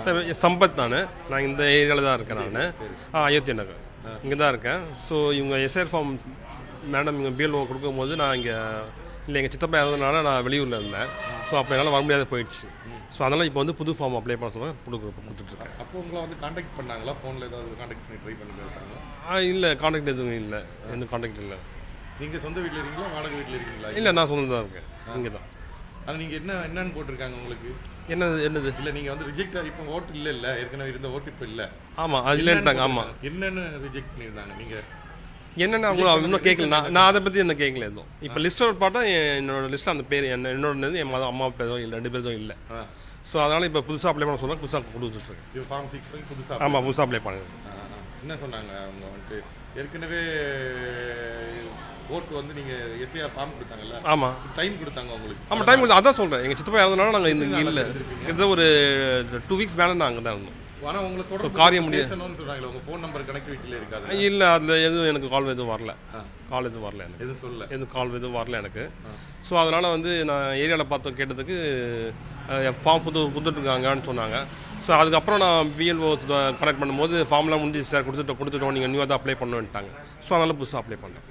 Sir Sampath நான் இந்த ஏரியாவில் தான் இருக்கேன். நான் அயோத்தி நகர் இங்கே தான் இருக்கேன். ஸோ இவங்க எஸ்ஆர் ஃபார்ம் மேடம் இங்கே பிஎல்ஓ கொடுக்கும்போது நான் இங்கே இல்லை எங்கள் சித்தப்பா இருந்ததுனால நான் வெளியூரில் இருந்தேன். ஸோ அப்போ என்னால் வர முடியாத போயிடுச்சு. ஸோ அதனால் இப்போ வந்து புது ஃபார்ம் அப்ளை பண்ண சொல்ல கொடுத்துட்ருக்கேன். அப்போ உங்களை வந்து காண்டாக்ட் பண்ணாங்களா? ஃபோனில் ஏதாவது காண்டாக்ட் பண்ணி ட்ரை பண்ணி பார்த்தாங்களா? இல்லை, காண்டாக்ட் எதுவும் இல்லை. எந்த காண்டாக்ட் இல்லை. நீங்கள் சொந்த வீட்டில் இருக்கீங்களா, வாடகை வீட்டில் இருக்கீங்களா? இல்லை, நான் சொந்தம் தான் இருக்கேன். இங்கே தான். ஆனால் நீங்கள் என்னன்னு போட்டிருக்காங்க உங்களுக்கு? என்னது இல்லை நீங்கள் வந்து ரிஜெக்ட் இப்போ ஓட்டு இல்லை ஏற்கனவே இருந்த ஓட்டு இப்போ இல்லை. ஆமாம், அது இல்லைன்ட்டாங்க. ஆமாம், என்னென்னு ரிஜெக்ட் பண்ணியிருந்தாங்க? நீங்கள் என்னென்ன அவங்கள இன்னும் கேட்கல. நான் அதை பற்றி என்ன கேட்கல எதுவும். இப்போ லிஸ்ட்டோட பார்த்தா என்னோட லிஸ்ட்டில் அந்த பேர் என்னோட என் அம்மா பேரோ இல்லை, 2 பேரும் இல்லை. ஸோ அதனால் இப்போ புதுசாக அப்ளை பண்ண சொன்னால் புதுசாக கொடுத்துட்ருக்கேன். ஃபார்ம் 6 புதுசாக? ஆமாம், புதுசாக அப்ளை பண்ணுங்க. என்ன சொன்னாங்க அவங்க வந்துட்டு? ஏற்கனவே ஓட்டு வந்து நீங்கள் எஸ்ஐஆர் ஃபார்ம் கொடுத்தாங்கல்ல? ஆமாம், டைம் கொடுத்தாங்க உங்களுக்கு? ஆமாம், டைம் கொடுத்து அதான் சொல்கிறேன். எங்கள் சித்தப்பா இருந்தனால நாங்கள் இங்கே இல்லை. கிட்ட ஒரு 2 வீக்ஸ் மேலே நான் அங்கே தான் இருந்தோம். ஆனால் உங்களுக்கு காரியம் முடியாது சொல்கிறாங்களே, உங்கள் ஃபோன் நம்பர் கனெக்டிவிட்டியில் இருக்காது? இல்லை, அதில் எதுவும் எனக்கு கால் எதுவும் வரல. எனக்கு எதுவும் சொல்லல, எதுவும் கால் எதுவும் வரல எனக்கு. ஸோ அதனால் வந்து நான் ஏரியாவில் பார்த்து கேட்டதுக்கு ஃபார்ம் கொடுத்துட்ருக்காங்கன்னு சொன்னாங்க. ஸோ அதுக்கப்புறம் நான் பிஎல்ஓ கனெக்ட் பண்ணும்போது ஃபார்ம்லாம் முடிஞ்சு சார் கொடுத்துட்டோம், நீங்கள் நியூவாக தான் அப்ளை பண்ணுவேன்ட்டாங்க. ஸோ அதனால் புதுசாக அப்ளை பண்ணுறேன்.